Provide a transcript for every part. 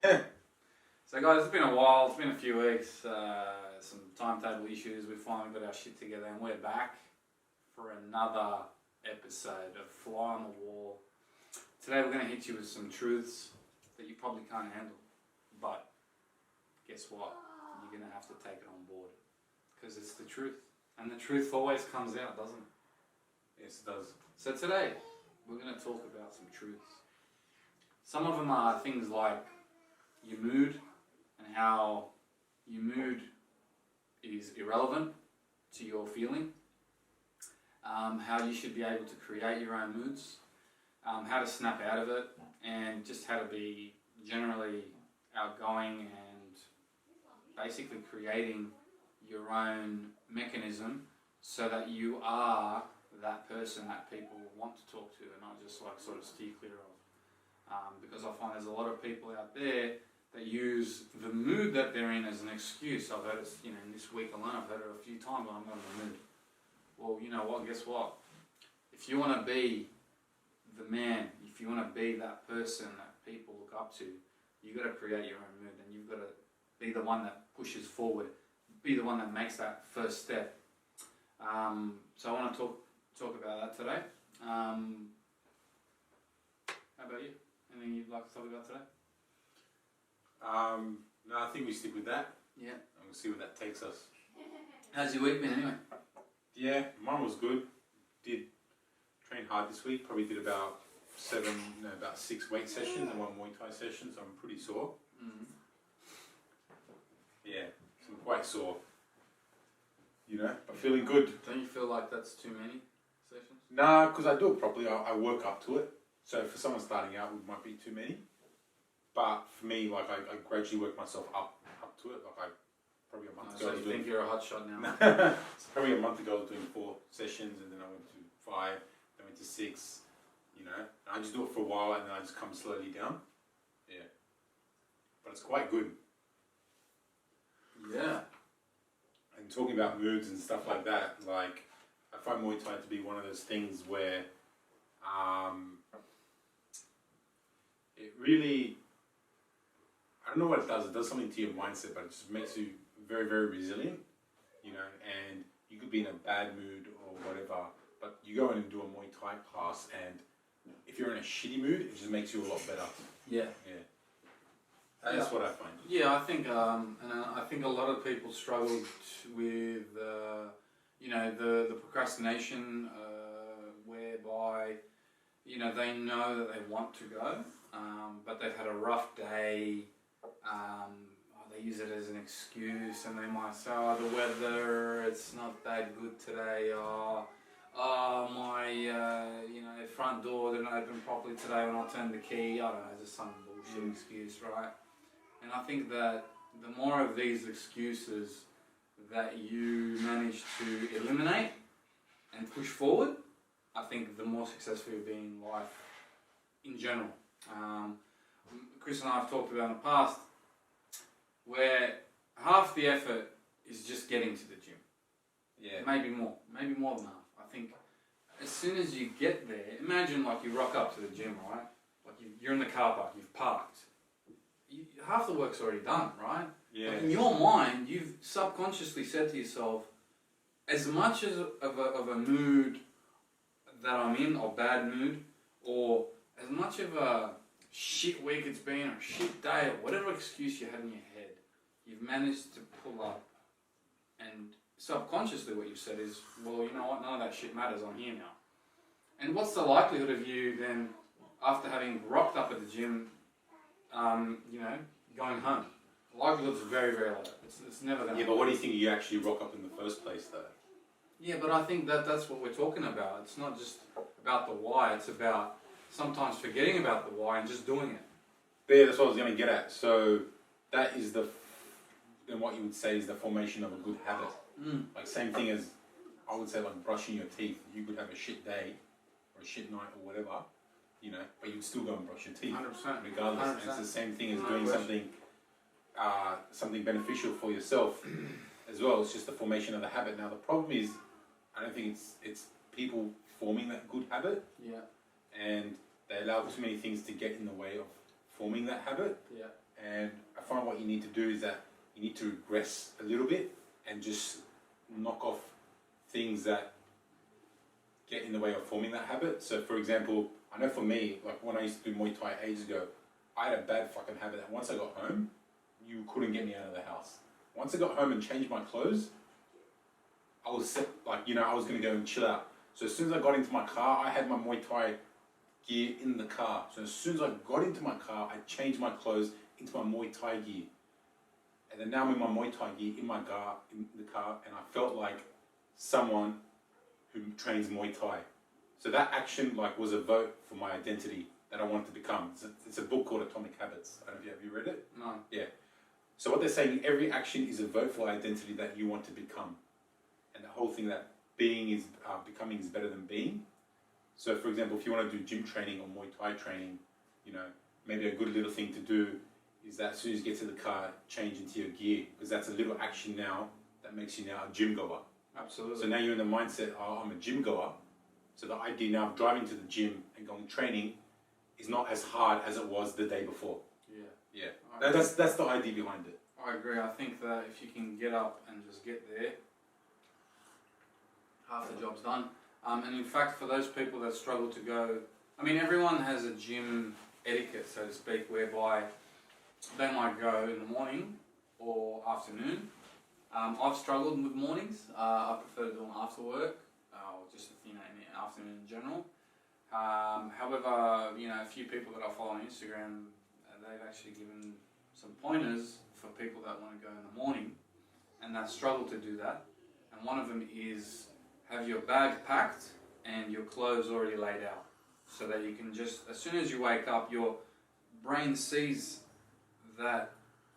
So guys, it's been a while, it's been a few weeks, some timetable issues, we finally got our shit together and we're back for another episode of Fly on the Wall. Today we're going to hit you with some truths that you probably can't handle, but guess what? You're going to have to take it on board, because it's the truth, and the truth always comes out, doesn't it? Yes, it does. So today, we're going to talk about some truths. Some of them are things like your mood, and how your mood is irrelevant to your feeling, how you should be able to create your own moods, how to snap out of it, and just how to be generally outgoing and basically creating your own mechanism so that you are that person that people want to talk to and not just like sort of steer clear of. Because I find there's a lot of people out there that use the mood that they're in as an excuse. I've heard it, in this week alone, I've heard it a few times, I'm not in the mood. Well, you know what, guess what? If you want to be the man, if you want to be that person that people look up to, you've got to create your own mood, and you've got to be the one that pushes forward, be the one that makes that first step. So I want to talk about that today. How about you? Anything you'd like to talk about today? No, I think we stick with that. Yeah. And we'll see where that takes us. How's your week been anyway? Yeah, mine was good. Did train hard this week. Probably did about 6 weight sessions and 1 Muay Thai session, so I'm pretty sore. Mm-hmm. Yeah, so I'm quite sore. But feeling good. Don't you feel like that's too many sessions? Nah, because I do it properly. I work up to it. So for someone starting out, it might be too many. But for me, like I gradually work myself up to it. Like probably a month ago. So you think you're a hot shot now? Probably a month ago I was doing 4 sessions, and then I went to 5, then went to 6. And I just do it for a while, and then I just come slowly down. Yeah, but it's quite good. Yeah. And talking about moods and stuff like that, like I find Muay Thai to be one of those things where it really, I don't know what it does. It does something to your mindset, but it just makes you very, very resilient. And you could be in a bad mood or whatever, but you go in and do a Muay Thai class, and if you're in a shitty mood, it just makes you a lot better. Yeah. Yeah. That's what I find. Yeah, I think, and I think a lot of people struggle with, the procrastination, whereby, they know that they want to go, but they've had a rough day. They use it as an excuse, and they might say, "Oh, the weather, it's not that good today." My front door didn't open properly today when I turned the key. I don't know, just some bullshit excuse, right? And I think that the more of these excuses that you manage to eliminate and push forward, I think the more successful you'll be in life in general. Chris and I have talked about in the past where half the effort is just getting to the gym. Yeah. Maybe more than half. I think as soon as you get there, imagine like you rock up to the gym, right? Like you're in the car park, you've parked. Half the work's already done, right? Yeah. Like in your mind, you've subconsciously said to yourself, as much as of a mood that I'm in, or bad mood, or as much of a shit week it's been, or a shit day, or whatever excuse you had in your head, you've managed to pull up, and subconsciously what you've said is, well, you know what, none of that shit matters, I'm here now. And what's the likelihood of you then, after having rocked up at the gym, going home? The likelihood's very, very low. It's never going to happen. Yeah, but what do you think you actually rock up in the first place, though? Yeah, but I think that's what we're talking about. It's not just about the why, it's about sometimes forgetting about the why and just doing it. Yeah, that's what I was going to get at. So that is then what you would say is the formation of a good habit. Like same thing as, I would say, like brushing your teeth. You could have a shit day or a shit night or whatever, but you'd still go and brush your teeth. 100%. Regardless. 100%. And it's the same thing as doing something beneficial for yourself as well. It's just the formation of the habit. Now the problem is, I don't think it's people forming that good habit. Yeah. And they allow too many things to get in the way of forming that habit. Yeah. And you need to do is that you need to regress a little bit and just knock off things that get in the way of forming that habit. So for example, I know for me, like when I used to do Muay Thai ages ago, I had a bad fucking habit that once I got home, you couldn't get me out of the house. Once I got home and changed my clothes, I was set, like, I was going to go and chill out. So as soon as I got into my car, I had my Muay Thai gear in the car. So as soon as I got into my car, I changed my clothes into my Muay Thai gear. And then now I'm in my Muay Thai gear in the car, and I felt like someone who trains Muay Thai. So that action was a vote for my identity that I wanted to become. It's a book called Atomic Habits. I don't know if you read it? No. Yeah. So what they're saying, every action is a vote for identity that you want to become. And the whole thing that becoming is better than being. So for example, if you want to do gym training or Muay Thai training, maybe a good little thing to do is that as soon as you get to the car, change into your gear, because that's a little action now that makes you now a gym goer. Absolutely. So now you're in the mindset, oh, I'm a gym goer. So the idea now of driving to the gym and going training is not as hard as it was the day before. Yeah. That's the idea behind it. I agree. I think that if you can get up and just get there, half the job's done. And in fact, for those people that struggle to go, everyone has a gym etiquette, so to speak, whereby they might go in the morning or afternoon. I've struggled with mornings. I prefer doing after work, or just in the afternoon in general. However, a few people that I follow on Instagram, they've actually given some pointers for people that want to go in the morning, and that struggle to do that. And one of them is have your bag packed and your clothes already laid out, so that you can just, as soon as you wake up, your brain sees that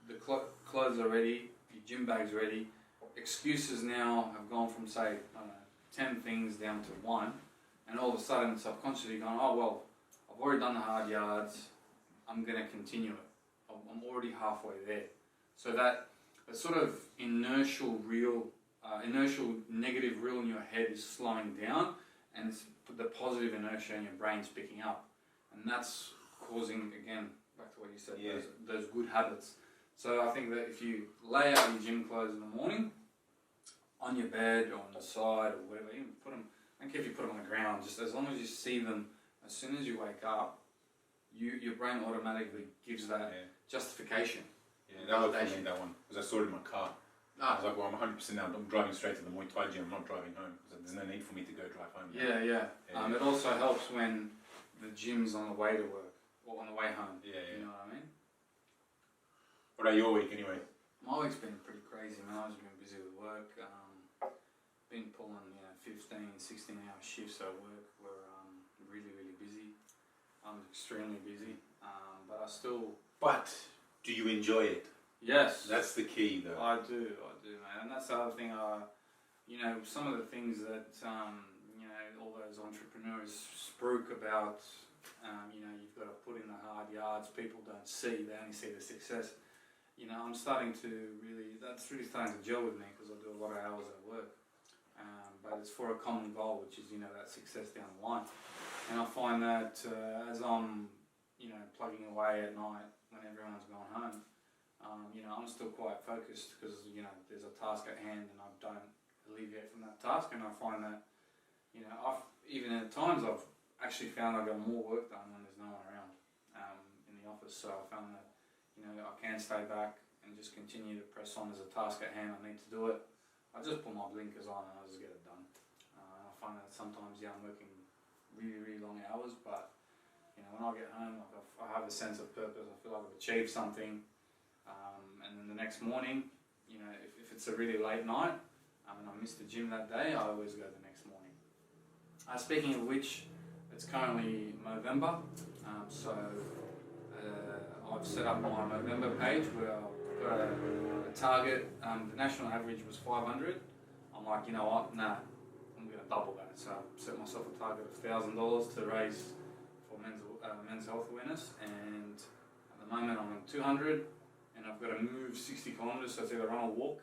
the clothes are ready, your gym bag's ready. Excuses now have gone from, say, 10 things down to 1, and all of a sudden subconsciously going, oh well, I've already done the hard yards, I'm going to continue it. I'm already halfway there. So that sort of inertial negative reel in your head is slowing down, and it's the positive inertia in your brain's picking up. And that's causing, again, back to what you said, those good habits. So I think that if you lay out your gym clothes in the morning, on your bed or on the side or whatever, even put them, I don't care if you put them on the ground, just as long as you see them, as soon as you wake up, your brain automatically gives that justification. Yeah, that worked for me, that one, because I saw it in my car. I was like, well, I'm 100% now, I'm driving straight to the Muay Thai gym, I'm not driving home, because there's no need for me to go drive home. It also helps when the gym's on the way to work, or on the way home. Yeah. You know what I mean? What about your week, anyway? My week's been pretty crazy, man. I've just been busy with work. Been pulling 15, 16-hour shifts at work. We're really, really busy. I'm extremely busy, but I still... But do you enjoy it? Yes. That's the key, though. I do, man. And that's the other thing, some of the things that, all those entrepreneurs spruik about, you've got to put in the hard yards, people don't see, they only see the success. I'm starting to that's really starting to gel with me, because I do a lot of hours at work. But it's for a common goal, which is, that success down the line. And I find that as I'm, plugging away at night when everyone's gone home, I'm still quite focused, because, there's a task at hand and I don't alleviate from that task. And I find that, even at times I've actually found I got more work done when there's no one around in the office. So I found that, I can stay back and just continue to press on. There's a task at hand, I need to do it. I just put my blinkers on and I just get it done. I find that sometimes, I'm working really, really long hours, but when I get home, I have a sense of purpose. I feel like I've achieved something. And then the next morning, if it's a really late night and I miss the gym that day, I always go the next morning. Speaking of which, it's currently November, so I've set up my November page where I've got a target. The national average was 500. I'm like, you know what, nah, I'm going to double that. So I set myself a target of $1,000 to raise for men's health awareness, and at the moment I'm on 200, and I've got to move 60 kilometers, so it's either run or walk.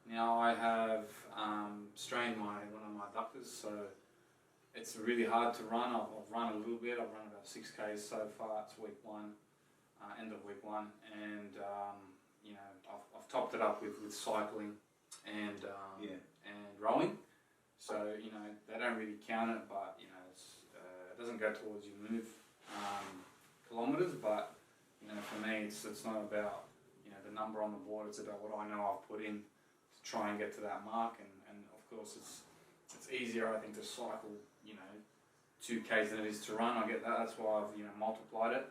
Now I have strained one of my adductors, so it's really hard to run. I've run a little bit. I've run about 6Ks so far. It's week 1, end of week 1, and it up with cycling and Yeah. and rowing. So you know they don't really count it, but you know it doesn't go towards your move kilometers. But you know for me, it's not about you know the number on the board. It's about what I know I've put in to try and get to that mark. And of course it's easier I think to cycle you know 2Ks than it is to run. I get that. That's why I've you know multiplied it.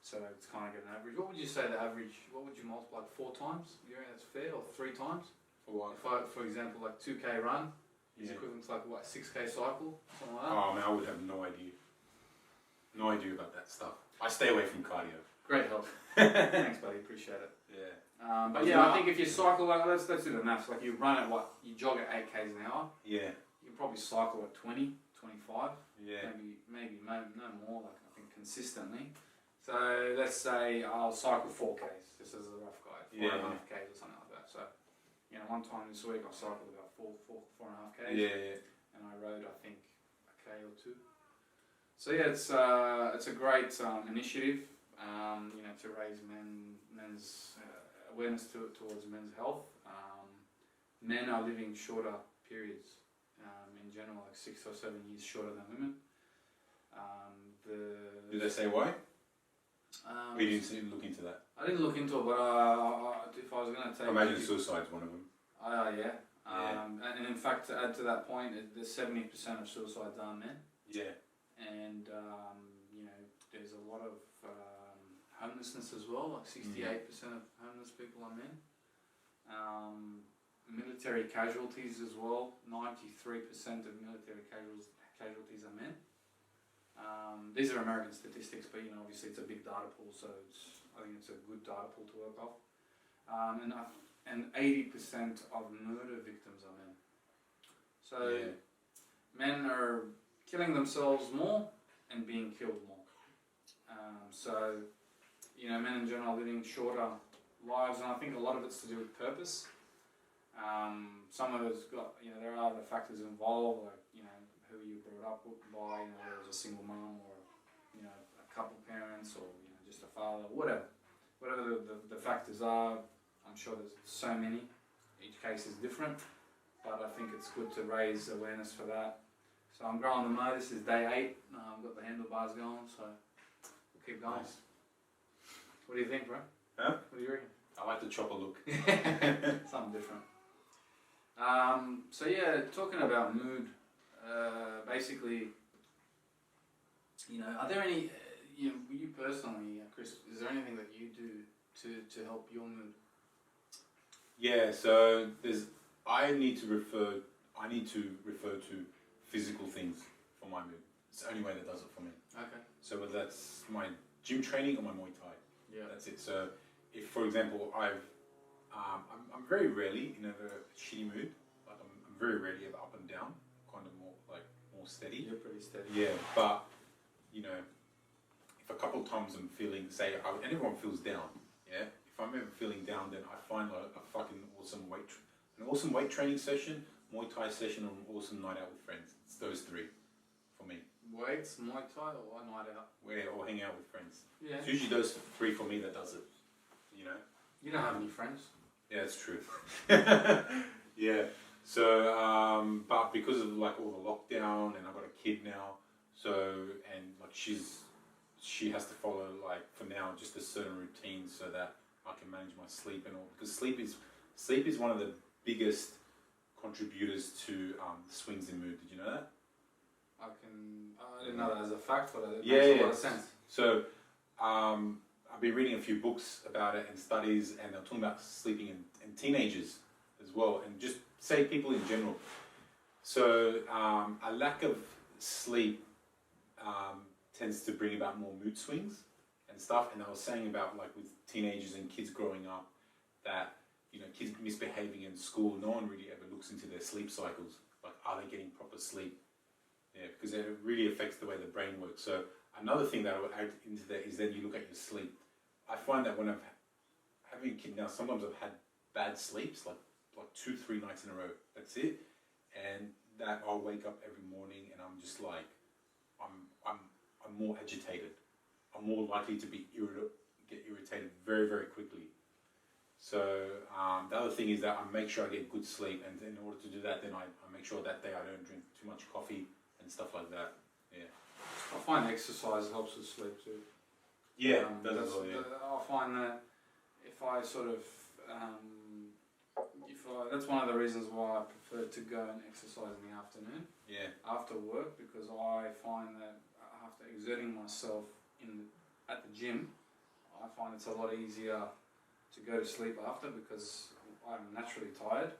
So it's kind of get an average. What would you say the average? What would you multiply? 4 times? You reckon that's fair, or 3 times? For what? If I, for example, like 2K run is Yeah. equivalent to like what 6K cycle, something like that. Oh man, I would have no idea. No idea about that stuff. I stay away from cardio. Great help. Thanks, buddy. Appreciate it. Yeah. But yeah, I think if you cycle, like let's do the maths. Like you run at what? You jog at 8Ks an hour. Yeah. You can probably cycle at 20, 25. Yeah. Maybe no more. Like I think consistently. So let's say I'll cycle 4Ks. This is a rough guide. 4.5Ks or something like that. So you know, one time this week I cycled about 4.5Ks. Yeah. And I rode I think a K or 2. So yeah, it's a great initiative. You know, to raise men's awareness towards men's health. Men are living shorter periods in general, like 6 or 7 years shorter than women. Did they say why? We didn't look into that. I didn't look into it, but if I was going to take... I imagine suicide's one of them. Yeah. And in fact, to add to that point, there's 70% of suicides are men. Yeah. And, you know, there's a lot of homelessness as well, like 68% of homeless people are men. Military casualties as well, 93% of military casualties are men. These are American statistics, but you know, obviously it's a big data pool, so I think it's a good data pool to work off. And 80% of murder victims are men. So men are killing themselves more and being killed more. So you know, men in general are living shorter lives, and I think a lot of it's to do with purpose. Some of it's got, you know, there are other factors involved, like, you know, who you brought up by, you know, whether it was a single mum or, you know, a couple parents or, you know, just a father, whatever. Whatever the factors are, I'm sure there's so many. Each case is different, but I think it's good to raise awareness for that. So I'm growing the mow. This is day 8. I've got the handlebars going, so we'll keep going. Nice. What do you think, bro? Huh? What do you reckon? I like the chopper look. Something different. So yeah, talking about mood, basically, you know, are there any, you personally, Chris, is there anything that you do to help your mood? Yeah, so I need to refer to physical things for my mood. It's the only way that does it for me. Okay. So whether that's my gym training or my Muay Thai. Yeah. That's it. So if, for example, I'm very rarely in a shitty mood. Like I'm very rarely ever up and down. Kind of more steady. You're pretty steady. Yeah, but you know, if a couple of times I'm feeling, and everyone feels down. Yeah. If I'm ever feeling down, then I find like a fucking an awesome weight training session, Muay Thai session, or an awesome night out with friends. It's those 3 for me. Weights, Muay Thai, or a night out? Or hang out with friends. Yeah. It's usually those 3 for me that does it. You know. You don't have any friends. Yeah, it's true. Yeah. So, but because of like all the lockdown, and I've got a kid now, so and like she has to follow like for now just a certain routine so that I can manage my sleep and all, because sleep is one of the biggest contributors to swings in mood. Did you know that? I didn't know that as a fact, but it Yeah, makes a lot of sense. So, I've been reading a few books about it and studies, and they're talking about sleeping in teenagers as well, and just say people in general. So, a lack of sleep tends to bring about more mood swings and stuff. And I was saying about like with teenagers and kids growing up that, you know, kids misbehaving in school, no one really ever looks into their sleep cycles. Like, are they getting proper sleep? Yeah, because it really affects the way the brain works. So another thing that I would add into that is then you look at your sleep. I find that when I'm having a kid now, sometimes I've had bad sleeps, like 2-3 nights in a row. That's it, and that I'll wake up every morning and I'm just like, I'm more agitated. I'm more likely to get irritated very, very quickly. So the other thing is that I make sure I get good sleep, and in order to do that, then I make sure that day I don't drink too much coffee and stuff like that. Yeah. I find exercise helps with sleep too. Yeah, that's as well, yeah. I find that if I sort of, that's one of the reasons why I prefer to go and exercise in the afternoon. Yeah. After work, because I find that after exerting myself at the gym, I find it's a lot easier to go to sleep after because I'm naturally tired.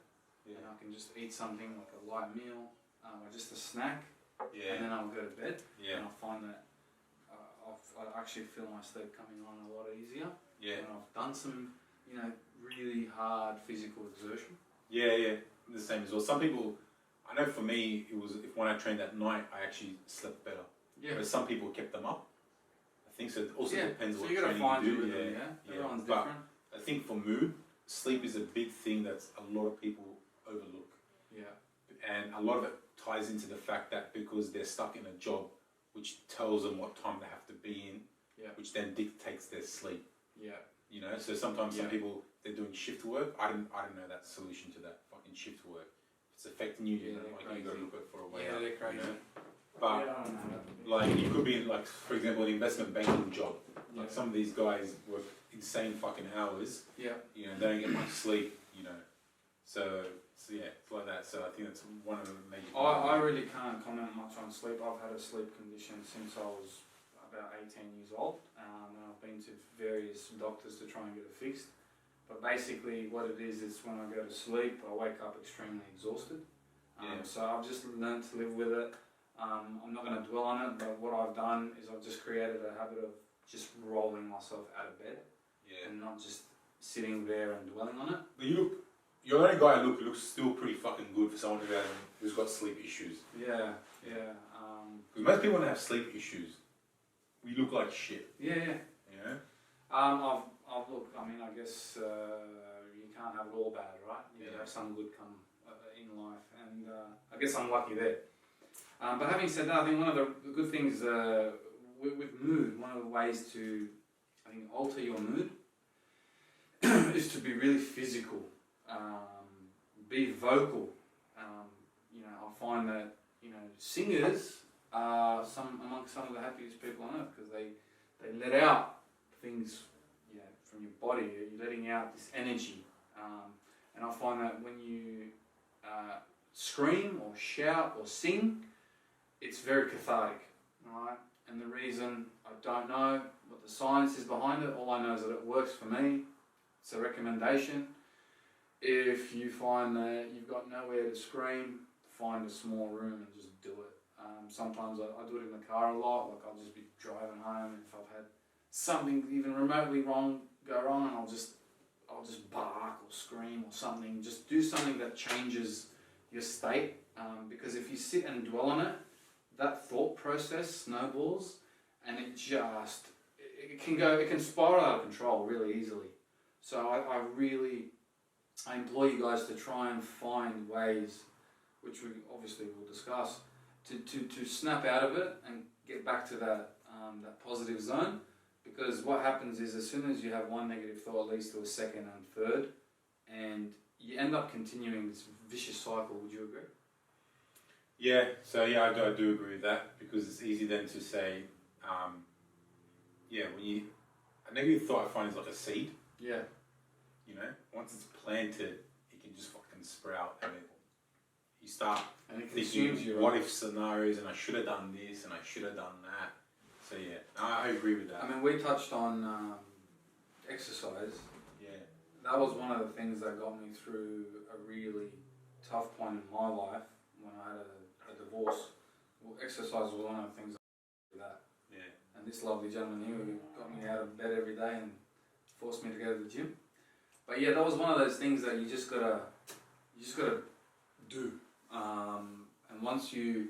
Yeah. And I can just eat something like a light meal or just a snack. Yeah. And then I'll go to bed. Yeah. And I find that I actually feel my sleep coming on a lot easier. Yeah. And I've done some, really hard physical exertion. Yeah, yeah, the same as well. Some people, I know for me, it was when I trained at night, I actually slept better. Yeah. But some people kept them up. I think so. It also depends so what you gotta training find you do. your rhythm, yeah. Everyone's But different. I think for mood, sleep is a big thing that a lot of people overlook. Yeah. And a lot of it ties into the fact that because they're stuck in a job which tells them what time they have to be in, which then dictates their sleep. Yeah. So sometimes some people, they're doing shift work. I don't know that solution to that fucking shift work. If it's affecting you, you got to look at for a way out. They're crazy. But like it could be like, for example, an investment banking job. Like some of these guys work insane fucking hours. Yeah. They don't get much sleep. So yeah, it's like that. So I think that's one of the major. I really can't comment much on sleep. I've had a sleep condition since I was about 18 years old, and I've been to various doctors to try and get it fixed. But basically, what it is when I go to sleep, I wake up extremely exhausted. So I've just learned to live with it. I'm not going to dwell on it, but what I've done is I've just created a habit of just rolling myself out of bed, and not just sitting there and dwelling on it. But you're the only guy who looks still pretty fucking good for someone who's got sleep issues. Yeah. Because most people don't have sleep issues. We look like shit. Yeah. I've looked. I mean, I guess you can't have it all bad, right? You have some good come in life, and I guess I'm lucky there. But having said that, I think one of the good things with mood, one of the ways to, I think, alter your mood is to be really physical, be vocal. I find that singers are amongst some of the happiest people on earth because they let out things from your body. You're letting out this energy, and I find that when you scream or shout or sing, it's very cathartic, right? And the reason, I don't know what the science is behind it. All I know is that it works for me. It's a recommendation. If you find that you've got nowhere to scream, find a small room and just do it. Sometimes I do it in the car a lot. Like I'll just be driving home, and if I've had something even remotely wrong go wrong, and I'll just bark or scream or something. Just do something that changes your state. Because if you sit and dwell on it, that thought process snowballs, and it can spiral out of control really easily. So I implore you guys to try and find ways, which we obviously will discuss, to snap out of it and get back to that positive zone. Because what happens is, as soon as you have one negative thought, it leads to a second and third, and you end up continuing this vicious cycle. Would you agree? Yeah, so I do agree with that, because it's easy then to say, a negative thought I find is like a seed. Yeah. Once it's planted, it can just fucking sprout, and you start it thinking what if scenarios, and I should have done this, and I should have done that. So I agree with that. I mean, we touched on exercise. Yeah. That was one of the things that got me through a really tough point in my life when I had a divorce. Well, exercise was one of the things that did that. Yeah. And this lovely gentleman here who got me out of bed every day and forced me to go to the gym. But that was one of those things that you just gotta do. And once you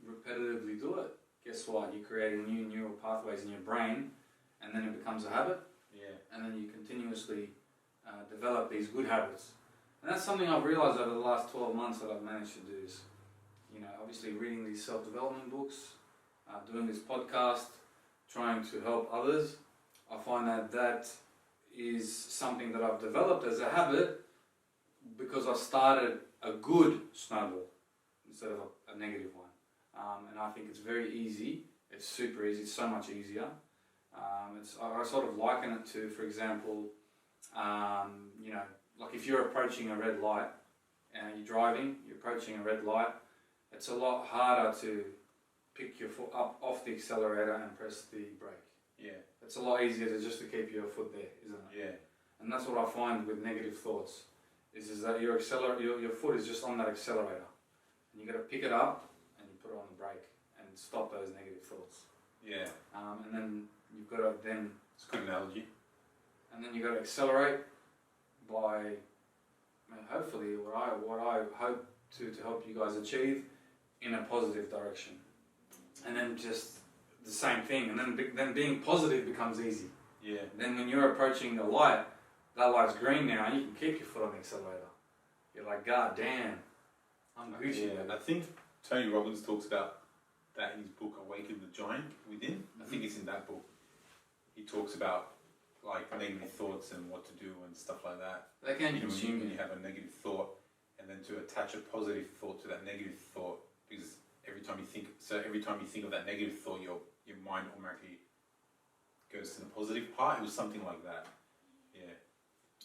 repetitively do it, guess what? You're creating new neural pathways in your brain, and then it becomes a habit. Yeah. And then you continuously develop these good habits. And that's something I've realised over the last 12 months that I've managed to do is, obviously reading these self-development books, doing this podcast, trying to help others. I find that is something that I've developed as a habit because I started a good snowball instead of a negative one. And I think it's very easy. It's super easy. It's so much easier. I sort of liken it to, for example, you know, like if you're approaching a red light and you're driving, you're approaching a red light, it's a lot harder to pick your foot up off the accelerator and press the brake. Yeah. It's a lot easier to keep your foot there, isn't it? Yeah. And that's what I find with negative thoughts, is that your foot is just on that accelerator, and you got to pick it up and you put it on the brake and stop those negative thoughts. Yeah. And then you've got to It's a good analogy. and then you got to accelerate by, hopefully, what I hope to help you guys achieve in a positive direction, and then just the same thing, and then being positive becomes easy. Yeah. Then when you're approaching the light, that light's green now, and you can keep your foot on the accelerator. You're like, God damn, I'm Gucci. Yeah. And I think Tony Robbins talks about that in his book, Awaken the Giant Within. I think it's in that book. He talks about like negative thoughts and what to do and stuff like that. They can You know, consume when you. you have a negative thought, and then to attach a positive thought to that negative thought, because every time you think of that negative thought, your mind automatically goes to the positive part. It was something like that. Yeah.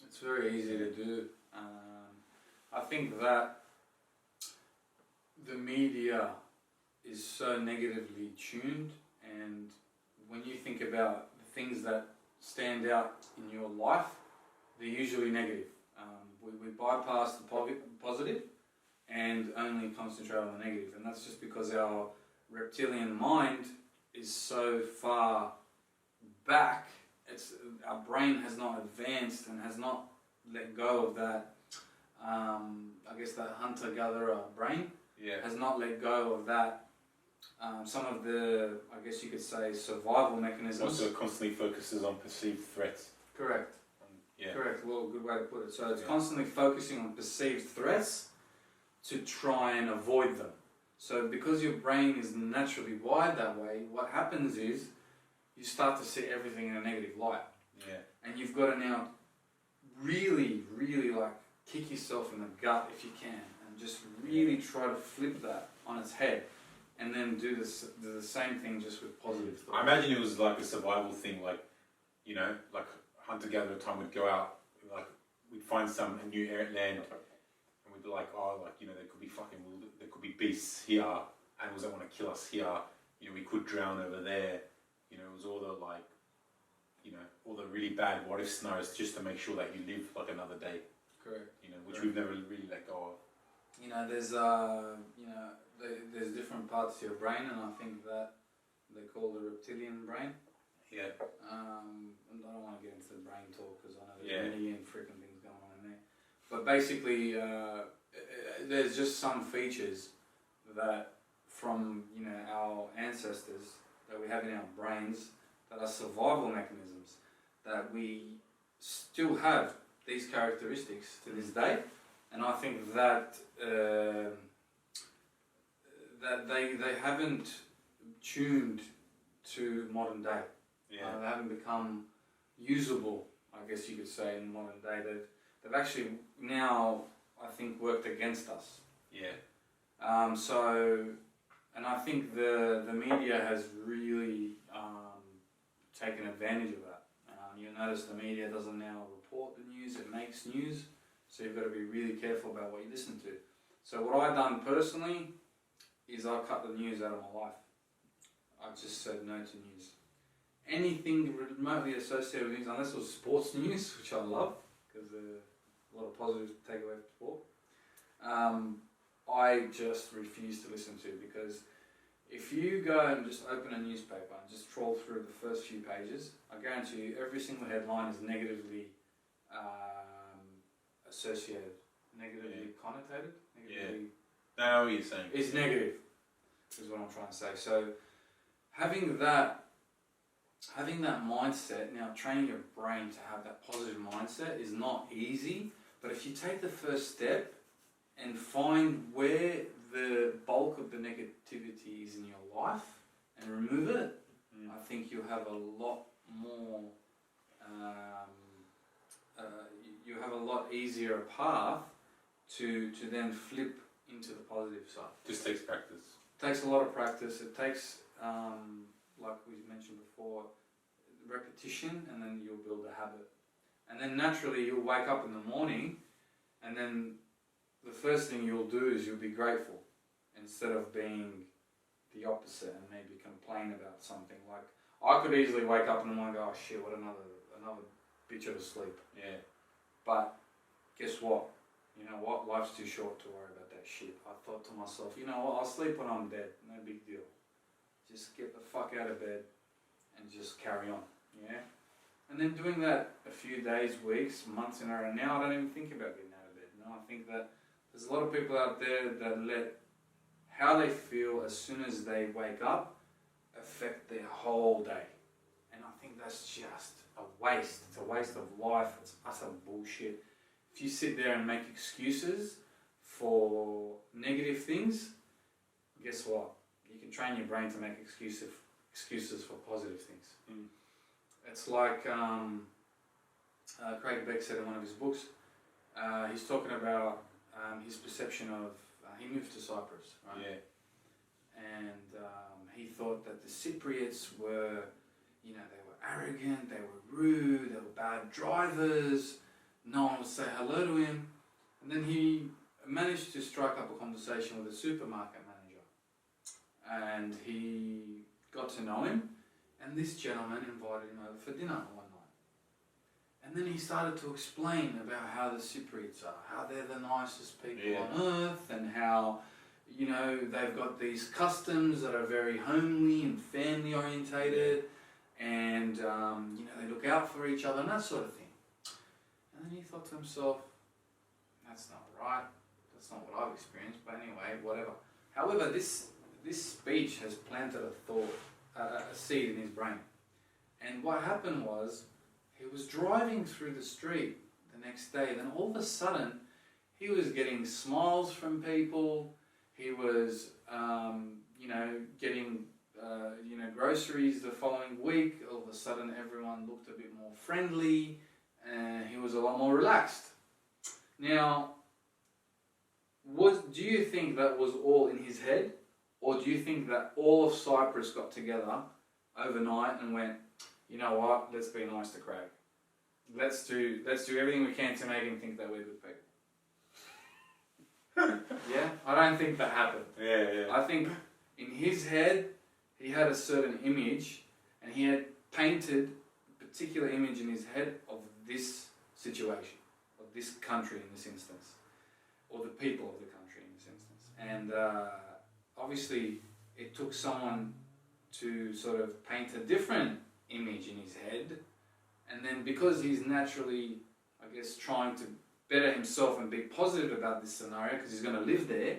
It's very easy to do. I think that the media is so negatively tuned, and when you think about the things that stand out in your life, they're usually negative. We bypass the positive and only concentrate on the negative, and that's just because our reptilian mind is so far back. Our brain has not advanced and has not let go of that. I guess that hunter-gatherer brain Yeah. has not let go of that. Some of the, I guess you could say, survival mechanisms. Also constantly focuses on perceived threats. Correct. Yeah. Correct. Well, good way to put it. So it's Yeah. constantly focusing on perceived threats to try and avoid them. So because your brain is naturally wired that way, what happens is you start to see everything in a negative light. Yeah. And you've got to now really, really like kick yourself in the gut if you can, and just really try to flip that on its head, and then do the same thing just with positive thoughts. I imagine it was like a survival thing, like, you know, like hunter-gatherer time, we'd go out, like, we'd find a new land, and we'd be like, oh, like, you know, there could be beasts here, animals that want to kill us here, you know, we could drown over there, you know, it was all the, like, you know, all the really bad what-if scenarios just to make sure that you live, like, another day. Correct. You know, which we've never really let go of. You know, there's there's different parts to your brain, and I think that they call the reptilian brain. Yeah. And I don't want to get into the brain talk because I know there's Yeah. a million freaking things going on in there. But basically, there's just some features that from our ancestors that we have in our brains that are survival mechanisms that we still have these characteristics to this day, and I think that that they haven't tuned to modern day. Yeah. They haven't become usable, I guess you could say, in modern day. They've actually now, I think, worked against us. Yeah. And I think the media has really taken advantage of that. You'll notice the media doesn't now report the news, it makes news, so you've got to be really careful about what you listen to. So what I've done personally is I cut the news out of my life. I've just said no to news. Anything remotely associated with news, unless it was sports news, which I love, because a lot of positives to take away from sport, I just refuse to listen to, because if you go and just open a newspaper and just troll through the first few pages, I guarantee you every single headline is negatively associated, negatively connotated. Negatively, I know what you're saying. It's negative, is what I'm trying to say. So having that mindset, now training your brain to have that positive mindset is not easy, but if you take the first step and find where the bulk of the negativity is in your life and remove it, I think you'll have a lot more you have a lot easier path to then flip into the positive side. Just takes practice. It takes a lot of practice. It takes, like we mentioned before, repetition, and then you'll build a habit. And then naturally you'll wake up in the morning, and then the first thing you'll do is you'll be grateful instead of being the opposite and maybe complain about something. Like, I could easily wake up in the morning and go, oh shit, what another bitch of a sleep. Yeah. But guess what? You know what? Life's too short to worry about that shit. I thought to myself, you know what? I'll sleep when I'm dead. No big deal. Just get the fuck out of bed and just carry on. Yeah? And then doing that a few days, weeks, months in a row. Now I don't even think about getting out of bed. No, I think that there's a lot of people out there that let how they feel as soon as they wake up affect their whole day. And I think that's just a waste. It's a waste of life. It's utter bullshit. If you sit there and make excuses for negative things, guess what? You can train your brain to make excuses for positive things. Mm. It's like Craig Beck said in one of his books. He's talking about his perception of he moved to Cyprus, right? Yeah. And he thought that the Cypriots were, you know, they were arrogant, they were rude, they were bad drivers. No one would say hello to him. And then he managed to strike up a conversation with a supermarket manager. And he got to know him. And this gentleman invited him over for dinner one night. And then he started to explain about how the Cypriots are, how they're the nicest people on earth, and how, you know, they've got these customs that are very homely and family orientated, and, you know, they look out for each other and that sort of thing. And then he thought to himself, that's not right, that's not what I've experienced, but anyway, whatever. However, this speech has planted a thought, a seed in his brain. And what happened was, he was driving through the street the next day, then all of a sudden, he was getting smiles from people, he was, you know, getting, you know, groceries the following week. All of a sudden, everyone looked a bit more friendly, and he was a lot more relaxed. Now, do you think that was all in his head, or do you think that all of Cyprus got together overnight and went, you know what, let's be nice to Craig. Let's do everything we can to make him think that we're good people. Yeah? I don't think that happened. Yeah. I think in his head, he had a certain image, and he had painted a particular image in his head of this situation, of this country in this instance, or the people of the country in this instance. And obviously, it took someone to sort of paint a different image in his head, and then because he's naturally, I guess, trying to better himself and be positive about this scenario because he's going to live there,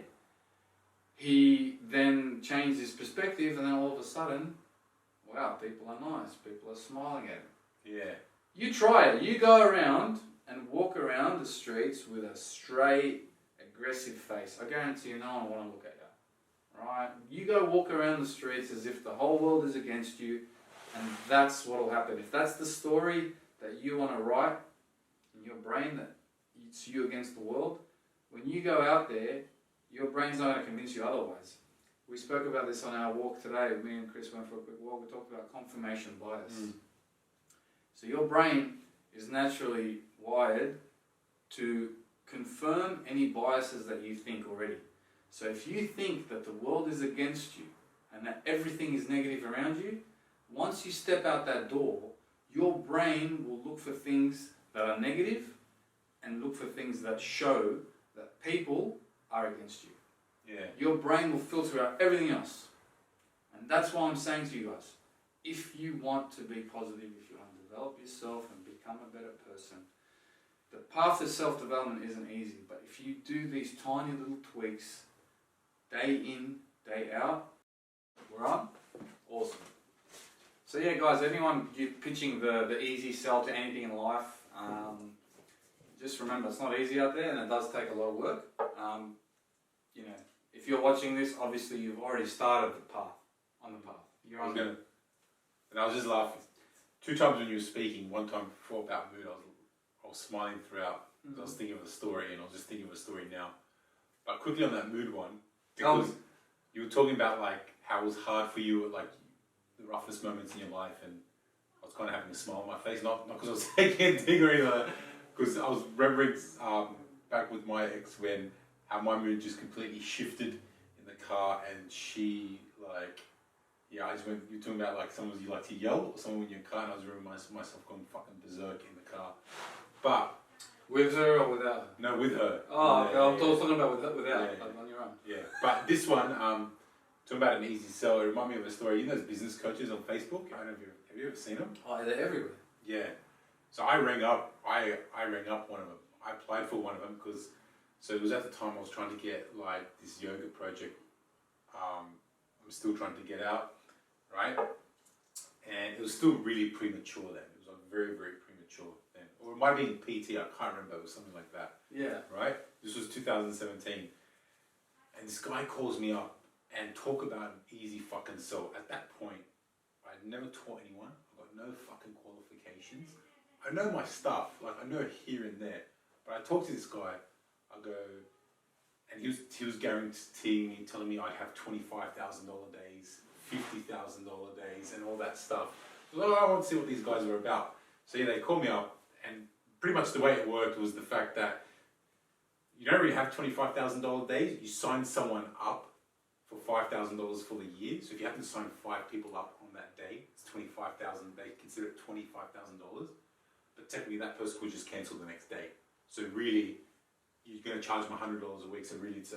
he then changed his perspective, and then all of a sudden, wow, people are nice, people are smiling at him. Yeah. You try it. You go around and walk around the streets with a straight, aggressive face. I guarantee you no one will want to look at you. Right? You go walk around the streets as if the whole world is against you, and that's what will happen. If that's the story that you want to write in your brain, that it's you against the world, when you go out there, your brain's not going to convince you otherwise. We spoke about this on our walk today. Me and Chris went for a quick walk. We talked about confirmation bias. So your brain is naturally wired to confirm any biases that you think already. So if you think that the world is against you and that everything is negative around you, once you step out that door, your brain will look for things that are negative and look for things that show that people are against you. Yeah. Your brain will filter out everything else. And that's why I'm saying to you guys, if you want to be positive, if you want to develop yourself and become a better person, the path to self-development isn't easy, but if you do these tiny little tweaks, day in, day out, we're on? Awesome. So yeah, guys, anyone pitching the easy sell to anything in life, just remember it's not easy out there, and it does take a lot of work. You know, if you're watching this, obviously you've already started the path, on the path. You're on And I was just laughing. 2 times when you were speaking, one time before about mood, I was was smiling throughout. I was thinking of a story, and I was just thinking of a story now. But quickly on that mood one, because you were talking about like how it was hard for you at like the roughest moments in your life, and I was kind of having a smile on my face, not because I was taking a dig or anything, because I was remembering back with my ex when how my mood just completely shifted in the car, and she like, yeah, I just went, you're talking about like someone you like to yell or someone in your car, and I was remembering myself going fucking berserk in the car. But with her or without her? no, with her. Oh, yeah, I was talking about without, yeah. like on your own. Yeah, but this one, talking about an easy sell, it reminded me of a story. You know those business coaches on Facebook? I don't know if have you ever seen them? Oh, they're everywhere. Yeah. So I rang up one of them. I applied for one of them because, so it was at the time I was trying to get like this yoga project. I'm still trying to get out, right? And it was still really premature then. It was like very, very premature then. Or it might have been PT, I can't remember. It was something like that. Yeah. Right? This was 2017. And this guy calls me up and talk about an easy fucking sell. At that point, I'd never taught anyone. I've got no fucking qualifications. I know my stuff, like I know here and there. But I talked to this guy, I go, and he was guaranteeing me, telling me I'd have $25,000 days, $50,000 days, and all that stuff. So I want to see what these guys are about. So yeah, they called me up, and pretty much the way it worked was the fact that you don't really have $25,000 days. You sign someone up for $5,000 for the year. So if you happen to sign 5 people up on that day, it's $25,000. They consider it $25,000. But technically, that person could just cancel the next day. So really, you're going to charge them $100 a week. So really, it's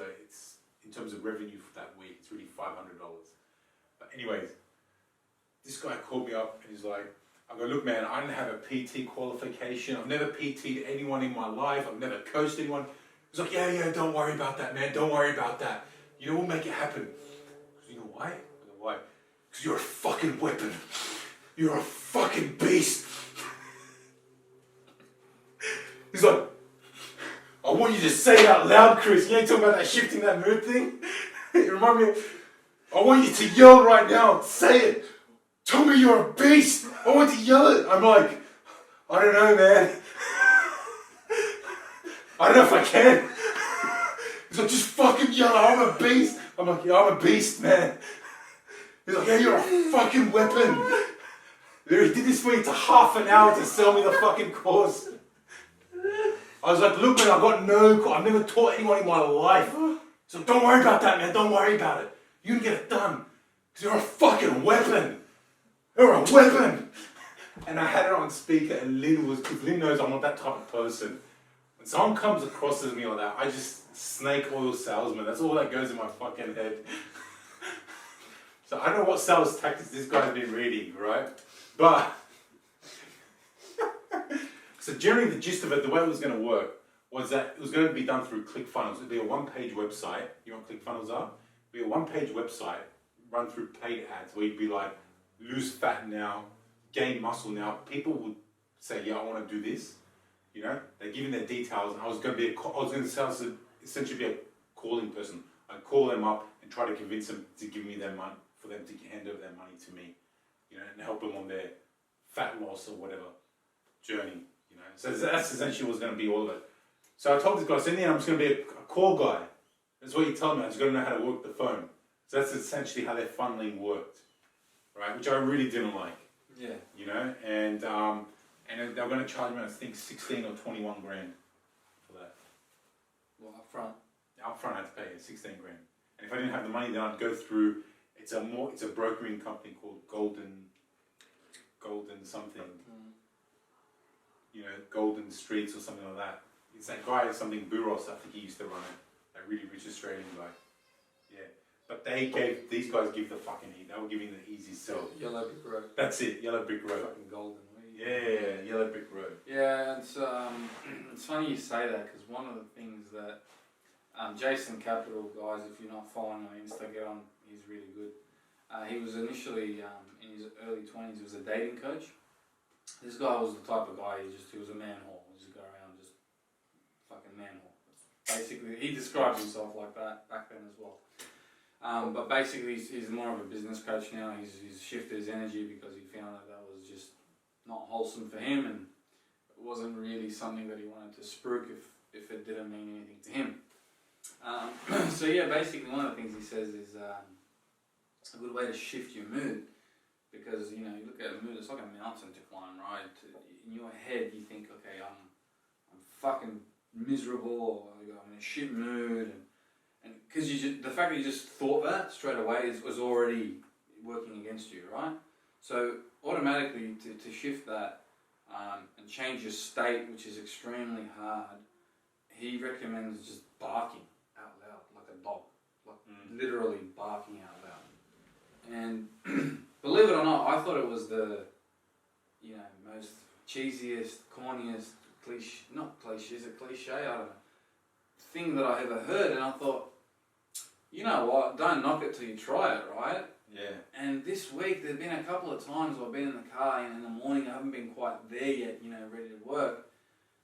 in terms of revenue for that week, it's really $500. But anyways, this guy called me up and he's like, I go, look, man, I don't have a PT qualification. I've never PT'd anyone in my life. I've never coached anyone. He's like, yeah, don't worry about that, man. Don't worry about that. You know, we'll make it happen. You know why? I go, why? Because you're a fucking weapon. You're a fucking beast. He's like, I want you to say it out loud, Chris. You ain't talking about that shifting that mood thing? It reminded me of, I want you to yell right now. Say it. Tell me you're a beast. I want to yell it. I'm like, I don't know, man. I don't know if I can. He's like, just fucking yell, I'm a beast. I'm like, yeah, I'm a beast, man. He's like, yeah, you're a fucking weapon. He did this for me to half an hour to sell me the fucking course. I was like, look, man, I've never taught anyone in my life. So don't worry about that, man. Don't worry about it. You can get it done. Because you're a fucking weapon. You're a weapon. And I had it on speaker, and because Lynn knows I'm not that type of person. When someone comes across as me like that, I just snake oil salesman. That's all that goes in my fucking head. So I don't know what sales tactics this guy's been reading, right? But so generally the gist of it, the way it was going to work was that it was going to be done through ClickFunnels. It'd be a one-page website. You know what ClickFunnels are? It'd be a one-page website run through paid ads where you'd be like, lose fat now, gain muscle now. People would say, yeah, I want to do this. You know, they give me their details, and I was going to essentially be a calling person. I'd call them up and try to convince them to give me their money, for them to hand over their money to me, you know, and help them on their fat loss or whatever journey, you know. So that's essentially what's going to be all of it. So I told this guy, so in the end, I'm just going to be a call guy. That's what you tell me. I just got to know how to work the phone. So that's essentially how their funneling worked, right? Which I really didn't like. Yeah. You know, and they were going to charge me, I think, 16 or 21 grand for that. Well, up front. Up front, I had to pay 16 grand. And if I didn't have the money, then I'd go through. It's a brokering company called Golden something. You know, Golden Streets or something like that. It's that guy, something Buros, I think he used to run it. That really rich Australian guy. Yeah. But these guys give the fucking heat. They were giving the easy sell. Yellow Brick Road. That's it, Yellow Brick Road. Fucking golden. Yeah, Yellow Brick Road. Yeah, it's funny you say that, because one of the things that Jason Capital, guys, if you're not following on Insta, get on. He's really good. He was initially in his early 20s. He was a dating coach. This guy was the type of guy. He was a man-whore. He just go around just fucking man-whore. Basically, he described himself like that back then as well. But basically, he's more of a business coach now. He's shifted his energy because he found that was just not wholesome for him, and wasn't really something that he wanted to spruik if it didn't mean anything to him. So yeah, basically one of the things he says is a good way to shift your mood, because you look at a mood, it's like a mountain to climb, right? In your head you think, okay, I'm fucking miserable, or I'm in a shit mood, and because the fact that you just thought that straight away was already working against you, right? So automatically to shift that and change your state, which is extremely hard, he recommends just barking out loud like a dog, like literally barking out loud. And believe it or not, I thought it was the most cheesiest, corniest is a cliche, I don't know, thing that I ever heard, and I thought, you know what, don't knock it till you try it, right? Yeah. And this week there's been a couple of times where I've been in the car and in the morning I haven't been quite there yet, ready to work,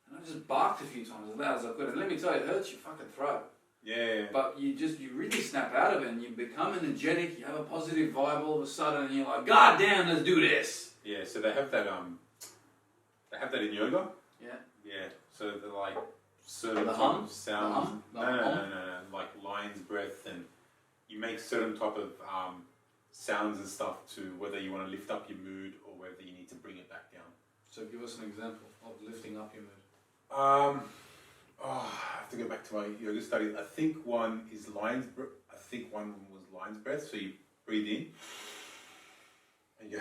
and I just barked a few times as loud as I could, and let me tell you, it hurts your fucking throat. Yeah. But you really snap out of it and you become energetic, you have a positive vibe all of a sudden, and you're like, God damn, let's do this. Yeah, so they have that in yoga. Yeah. Yeah. So they're like certain The type hum? of sounds. The hum? No. Like lion's breath, and you make certain type of sounds and stuff to whether you want to lift up your mood or whether you need to bring it back down. So give us an example of lifting up your mood. I have to go back to my yoga study. I think one was lion's breath. So you breathe in and you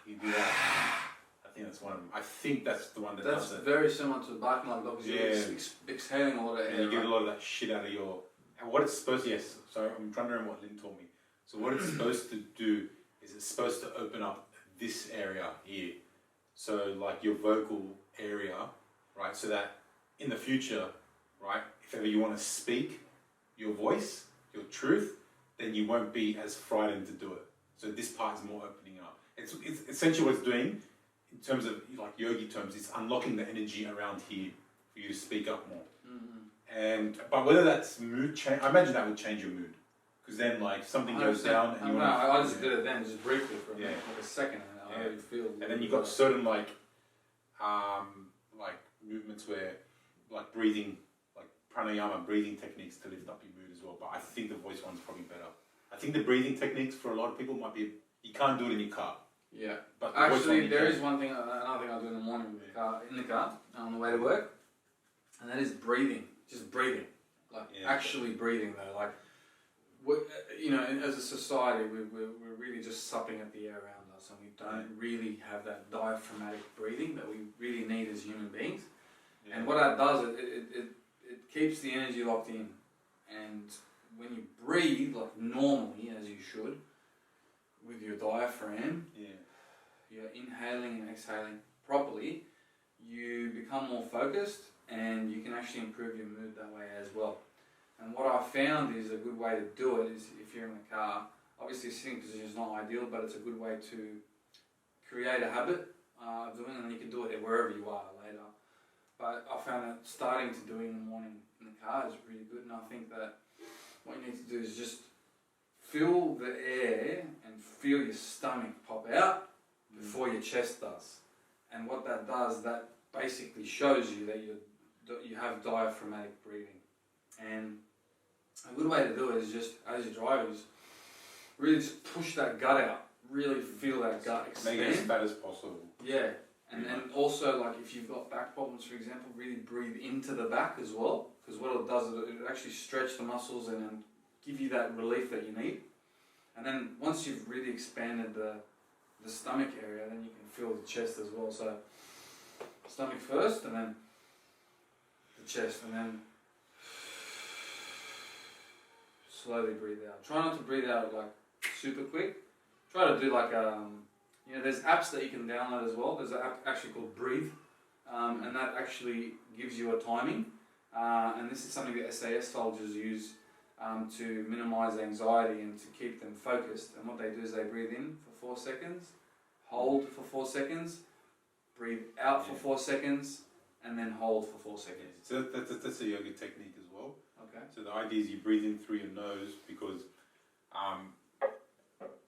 you do that. I think that's one of them. I think that's the one that does it. That's very similar to barking like dogs. Yeah. You're exhaling a lot of air. And you get right? a lot of that shit out of your. And what it's supposed to, yes, sorry, I'm trying to remember what Lynn told me. So what it's supposed to do is it's supposed to open up this area here. So like your vocal area, right? So that in the future, right, if ever you want to speak your voice, your truth, then you won't be as frightened to do it. So this part is more opening up. It's essentially what it's doing in terms of like yogi terms, it's unlocking the energy around here for you to speak up more. But whether that's mood change, I imagine that would change your mood, because then like something goes down. And I just did it then, just briefly for Yeah. like a second, and I already feel. And then you've got certain like movements where like breathing, like pranayama, breathing techniques to lift up your mood as well. But I think the voice one's probably better. I think the breathing techniques for a lot of people might be, you can't do it in your car. Yeah. But the voice actually, one there is another thing I do in the morning in the car on the way to work, and that is breathing. Just breathing, like actually breathing though. Like, as a society, we're really just supping at the air around us, and we don't really have that diaphragmatic breathing that we really need as human beings. Yeah. And what that does, it keeps the energy locked in, and when you breathe like normally, as you should, with your diaphragm, you're inhaling and exhaling properly, you become more focused, and you can actually improve your mood that way as well. And what I found is a good way to do it is if you're in the car, obviously sitting position is not ideal, but it's a good way to create a habit of doing it, and you can do it wherever you are later. But I found that starting to do it in the morning in the car is really good, and I think that what you need to do is just feel the air and feel your stomach pop out before your chest does. And what that does, that basically shows you that you have diaphragmatic breathing. And a good way to do it is just, as you drive, is really just push that gut out. Really feel that gut expand. Make it as fat as possible. Yeah. And then also, like if you've got back problems, for example, really breathe into the back as well. Because what it does is it actually stretch the muscles and then give you that relief that you need. And then once you've really expanded the stomach area, then you can feel the chest as well. So stomach first, and then the chest, and then slowly breathe out. Try not to breathe out like super quick. Try to do like there's apps that you can download as well. There's an app actually called Breathe, and that actually gives you a timing. And this is something that SAS soldiers use to minimize anxiety and to keep them focused. And what they do is they breathe in for 4 seconds, hold for 4 seconds, breathe out for 4 seconds, and then hold for 4 seconds. So that's a yoga technique as well. Okay. So the idea is you breathe in through your nose because,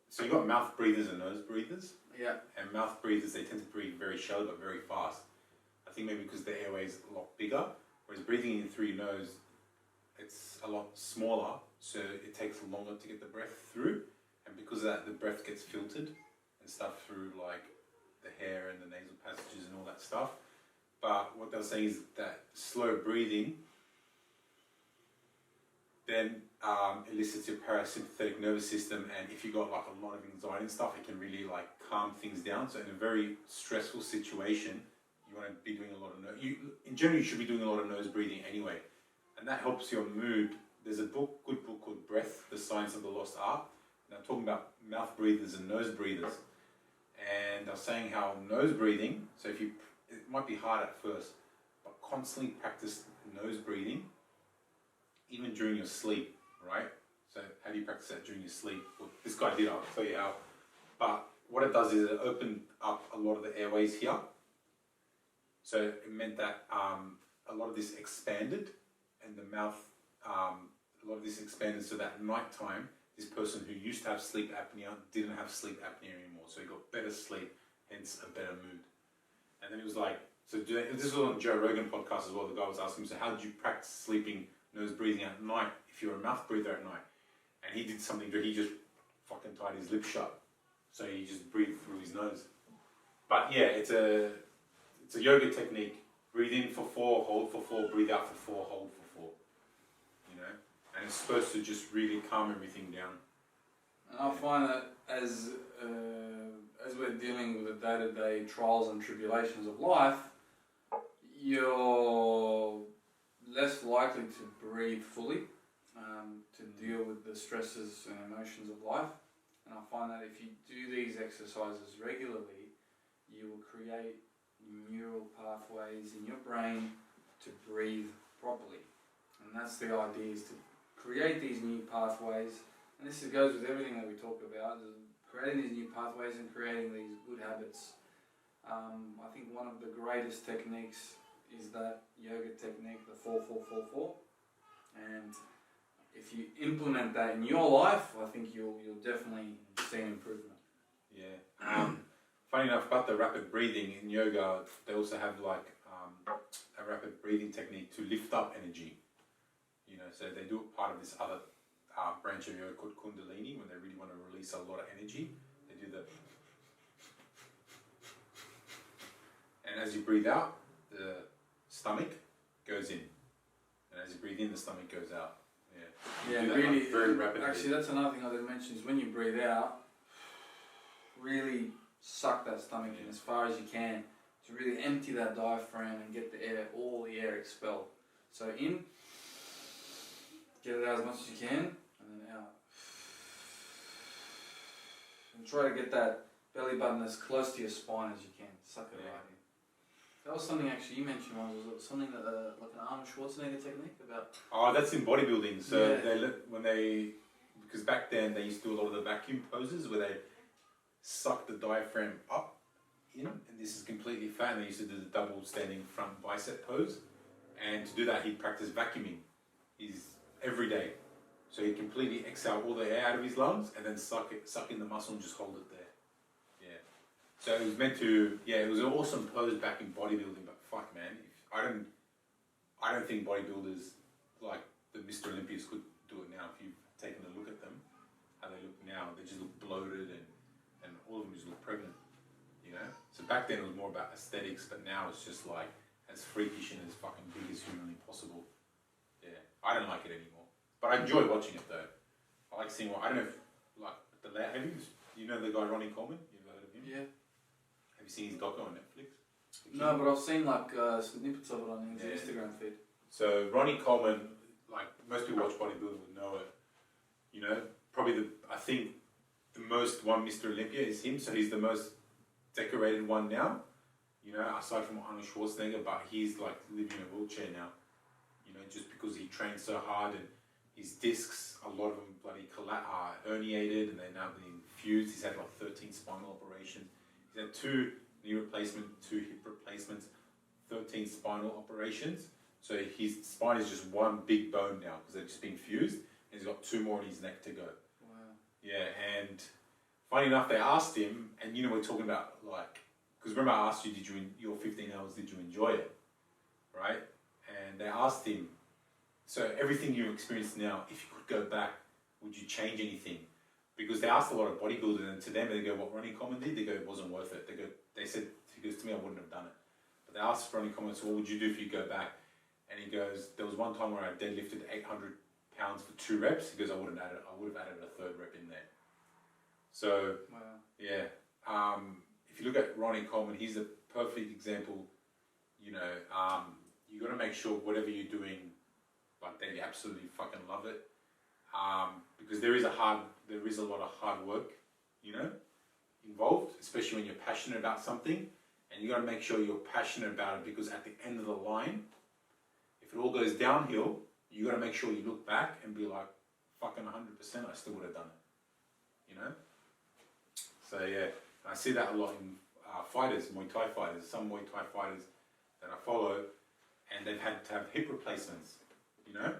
so you've got mouth breathers and nose breathers. Yeah. And mouth breathers, they tend to breathe very shallow but very fast. think maybe because the airway is a lot bigger, whereas breathing in through your nose, it's a lot smaller, so it takes longer to get the breath through, and because of that, the breath gets filtered and stuff through like the hair and the nasal passages and all that stuff. But what they're saying is that slow breathing then elicits your parasympathetic nervous system, and if you've got like a lot of anxiety and stuff, it can really like calm things down. So in a very stressful situation, you want to be doing a lot of in general, you should be doing a lot of nose breathing anyway, and that helps your mood. There's a good book called Breath: The Science of the Lost Art, and I'm talking about mouth breathers and nose breathers, and they're saying how nose breathing. So if you, it might be hard at first, but constantly practice nose breathing, even during your sleep, right? So how do you practice that during your sleep? Well, this guy did, I'll tell you how. But what it does is it opened up a lot of the airways here. So it meant that a lot of this expanded, and the mouth, a lot of this expanded, so that at night time, this person who used to have sleep apnea didn't have sleep apnea anymore. So he got better sleep, hence a better mood. And then it was like, so this was on Joe Rogan podcast as well. The guy was asking him, so how did you practice sleeping, nose breathing at night if you're a mouth breather at night? And he did something where he just fucking tied his lips shut, so he just breathed through his nose. But yeah, it's a yoga technique. Breathe in for 4, hold for 4, breathe out for 4, hold for 4. You know, and it's supposed to just really calm everything down. And I find that as we're dealing with the day-to-day trials and tribulations of life, you're less likely to breathe fully, to deal with the stresses and emotions of life. And I find that if you do these exercises regularly, you will create neural pathways in your brain to breathe properly. And that's the idea, is to create these new pathways. And this goes with everything that we talk about, is creating these new pathways and creating these good habits. I think one of the greatest techniques is that yoga technique, the 4-4-4-4. And if you implement that in your life, I think you'll definitely see an improvement. Yeah. Funny enough, about the rapid breathing in yoga, they also have like a rapid breathing technique to lift up energy. You know, so they do it part of this other branch of yoga called Kundalini, when they really want to release a lot of energy. They do the, and as you breathe out, the stomach goes in, and as you breathe in, the stomach goes out. Yeah, do that, really. like, very rapidly. Actually, that's another thing I didn't mention, is when you breathe out, really suck that stomach in as far as you can to really empty that diaphragm and get the air, all the air expelled. So in, get it out as much as you can, and then out. And try to get that belly button as close to your spine as you can. Suck it right in. That was something actually you mentioned once. Was it something that, like an Arnold Schwarzenegger technique about? Oh, that's in bodybuilding. So Yeah. Because back then they used to do a lot of the vacuum poses where they suck the diaphragm up in, and this is completely fat. And they used to do the double standing front bicep pose, and to do that he'd practice vacuuming every day. So he'd completely exhale all the air out of his lungs and then suck in the muscle and just hold it there. Yeah. So it was meant to, it was an awesome pose back in bodybuilding, but fuck man, I don't think bodybuilders like the Mr. Olympias could do it now. If you've taken a look at them, how they look now, they just look bloated and all of them just look pregnant, you know? So back then it was more about aesthetics, but now it's just like as freakish and as fucking big as humanly possible. Yeah, I don't like it anymore. But I enjoy watching it though. I like seeing I don't know if, like, you know the guy Ronnie Coleman? You've heard of him? Yeah. Have you seen his doco on Netflix? No, but I've seen like snippets of it on his Instagram feed. So Ronnie Coleman, like most people watch bodybuilding would know it. You know, probably I think the most won Mr. Olympia is him, so he's the most decorated one now. You know, aside from Arnold Schwarzenegger, but he's like living in a wheelchair now. You know, just because he trained so hard, and his discs, a lot of them bloody herniated, and they're now being fused. He's had like 13 spinal operations. He's had 2 knee replacements, 2 hip replacements, 13 spinal operations. So his spine is just one big bone now because they've just been fused, and he's got 2 more in his neck to go. Wow. Yeah, and funny enough, they asked him, and you know, we're talking about like, because remember I asked you, your 15 hours, did you enjoy it, right? And they asked him, so everything you've experienced now, if you could go back, would you change anything? Because they asked a lot of bodybuilders, and to them they go, what Ronnie Coleman did, they go, it wasn't worth it. They said, he goes, to me, I wouldn't have done it. But they asked Ronnie Coleman, so what would you do if you go back? And he goes, there was one time where I deadlifted 800 pounds for 2 reps. He goes, I would have added a 3rd rep in there. So, Wow. yeah. If you look at Ronnie Coleman, he's a perfect example. You know, you got to make sure whatever you're doing, like that you absolutely fucking love it. Because there is a lot of hard work, you know, involved, especially when you're passionate about something, and you got to make sure you're passionate about it, because at the end of the line, if it all goes downhill, you got to make sure you look back and be like, fucking 100%, I still would have done it, you know. So yeah, I see that a lot in fighters, Muay Thai fighters. Some Muay Thai fighters that I follow, and they've had to have hip replacements, you know.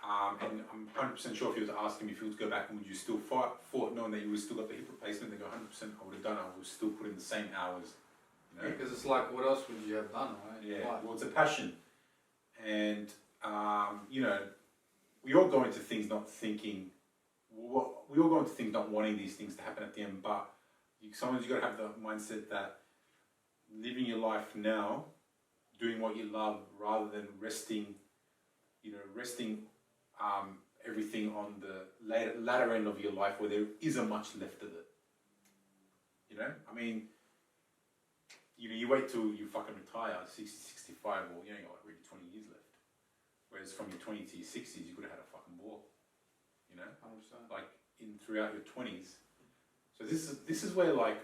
And I'm 100% sure if you were to ask him if he was to go back and would you still fought knowing that you would still got the hip replacement, they go 100% I would have done it, I would still put in the same hours. You know? Because it's like, what else would you have done, right? Yeah, Why? well, it's a passion. And, you know, we all go into things not thinking, we all go into things not wanting these things to happen at the end, but sometimes you got to have the mindset that living your life now, doing what you love, rather than resting everything on the latter end of your life where there isn't much left of it. You know, I mean, you wait till you fucking retire, 60, 65, or you got like really 20 years left. Whereas from your 20s to your 60s, you could have had a fucking ball. You know, 100%. like throughout your 20s. So this is where, like,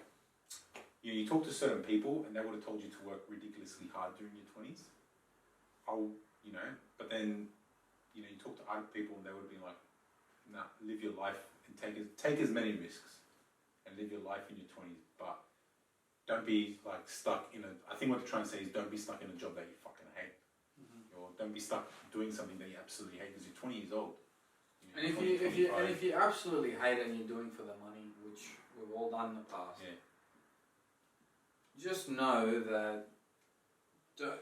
you talk to certain people and they would have told you to work ridiculously hard during your 20s. But then, you talk to other people and they would be like, nah, live your life and take as many risks and live your life in your 20s. But don't be like stuck I think what they're trying to say is don't be stuck in a job that you fucking hate. Mm-hmm. Or don't be stuck doing something that you absolutely hate because you're 20 years old. And if you absolutely hate it and you're doing for the money, which we've all done in the past, yeah. Just know that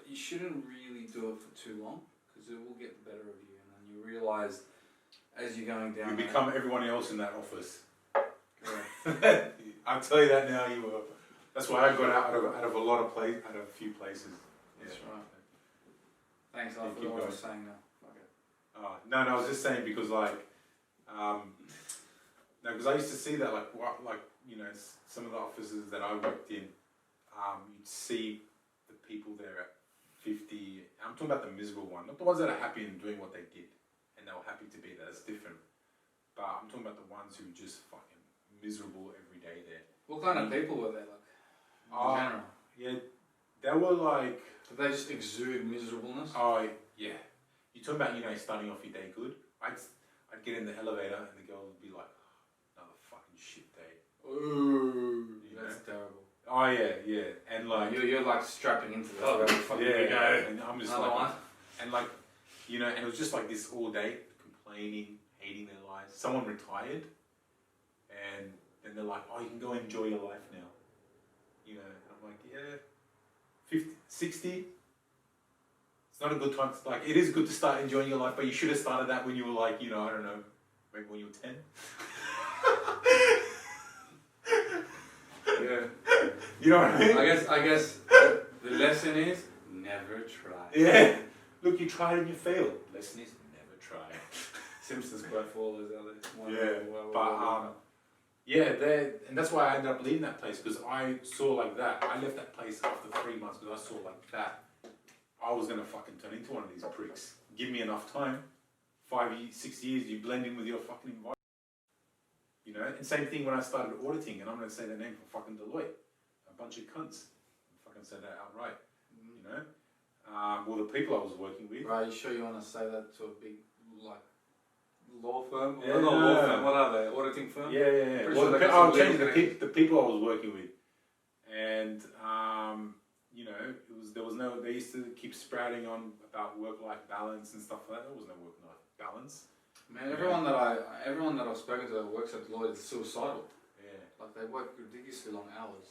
you shouldn't really do it for too long, because it will get the better of you, and then you realise as you're going down. You become everyone else in that office. Correct. I'll tell you that now. You were. That's why I got out of a few places. That's right. Thanks. I forgot what I was saying now. Okay. No, I was just saying because because I used to see that some of the offices that I worked in, you'd see the people there at 50. I'm talking about the miserable one, not the ones that are happy in doing what they did and they were happy to be there. That's different. But I'm talking about the ones who just fucking miserable every day there. What kind of people were they like? In general? Yeah, they were like. Did they just exude miserableness? Oh yeah. You talking about starting off your day good? I'd get in the elevator and the girl would be like, oh, another fucking shit day. Ooh, that's terrible. Oh yeah, and like you're like strapping into the elevator. Yeah, and I'm just another like, one. And like, and it was just like this all day, complaining, hating their lives. Someone retired, and then they're like, oh, you can go enjoy your life now. And I'm like, yeah, 50, 60. It's not a good time. It is good to start enjoying your life, but you should have started that when you were like, I don't know, maybe when you were 10. Yeah. You know what I mean? I guess the lesson is never try. Yeah. Look, you tried and you failed. Lesson is never try. Simpsons quote for all those others. And that's why I ended up leaving that place, because I saw like that. I left that place after 3 months because I saw like that. I was gonna fucking turn into one of these pricks. Give me enough time, 5 years, 6 years, you blend in with your fucking environment. And same thing when I started auditing, and I'm gonna say the name for fucking Deloitte. A bunch of cunts. I fucking said that outright. Well, the people I was working with. Right, you sure you want to say that to a big law firm? Yeah, not law firm. What are they? Auditing firm? Yeah. Well, I'll change the people I was working with, and they used to keep sprouting on about work-life balance and stuff like that. There was no work-life balance. Man, everyone that I've spoken to that works at Deloitte is suicidal. Yeah. Like they work ridiculously long hours.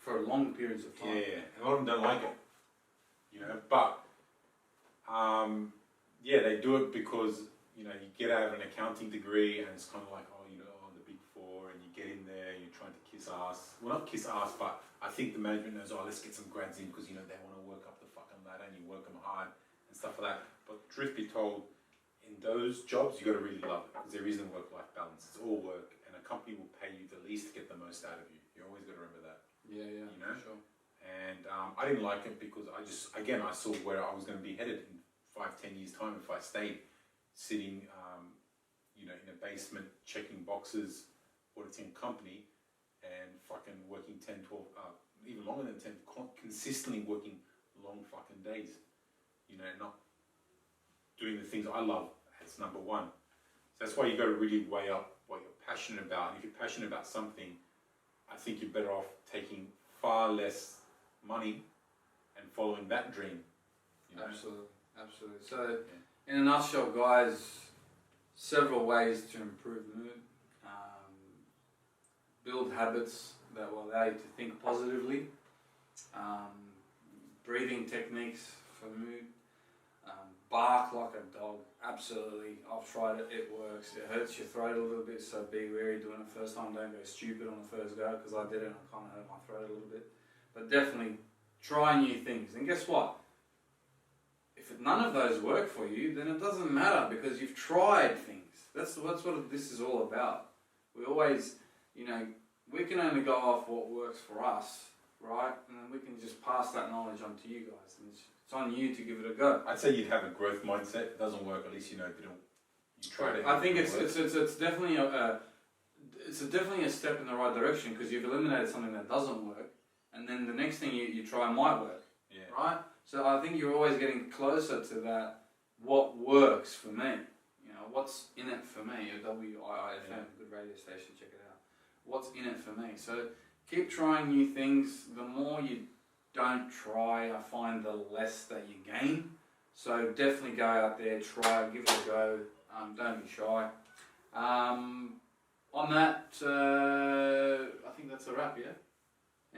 for long periods of time. Yeah, and a lot of them don't like it, you know. But yeah, they do it because you get out of an accounting degree, and it's kind of like the Big Four, and you get in there, and you're trying to kiss ass. Well, not kiss ass, but I think the management knows, let's get some grads in because they want to work up the fucking ladder, and you work them hard and stuff like that. But truth be told, in those jobs, you got to really love it because there isn't work-life balance. It's all work, and a company will pay you the least to get the most out of you. You always got to remember that. Yeah, sure. And I didn't like it because I saw where I was going to be headed in 5-10 years time if I stayed sitting, in a basement checking boxes, auditing a company, and fucking working 10, 12, even longer than 10, consistently working long fucking days, not doing the things I love. That's number one. So that's why you got to really weigh up what you're passionate about. And if you're passionate about something, I think you're better off taking far less money and following that dream. Absolutely. So, in a nutshell, guys, several ways to improve mood. Build habits that will allow you to think positively. Breathing techniques for mood. Bark like a dog. Absolutely. I've tried it. It works. It hurts your throat a little bit, so be wary doing it first time. Don't go stupid on the first go, because I did it and I kind of hurt my throat a little bit. But definitely try new things. And guess what? If none of those work for you, then it doesn't matter because you've tried things. That's what this is all about. We always, we can only go off what works for us, right? And then we can just pass that knowledge on to you guys. And it's on you to give it a go. I'd say you'd have a growth mindset. It doesn't work, at least you tried it. I think it's definitely it's definitely a step in the right direction because you've eliminated something that doesn't work, and then the next thing you try might work. Yeah. Right? So I think you're always getting closer to that. What works for me? What's in it for me? A WIIFM, good radio station. Check it out. What's in it for me? So keep trying new things. The more you don't try, I find the less that you gain. So definitely go out there, try, give it a go. Don't be shy. On that, I think that's a wrap.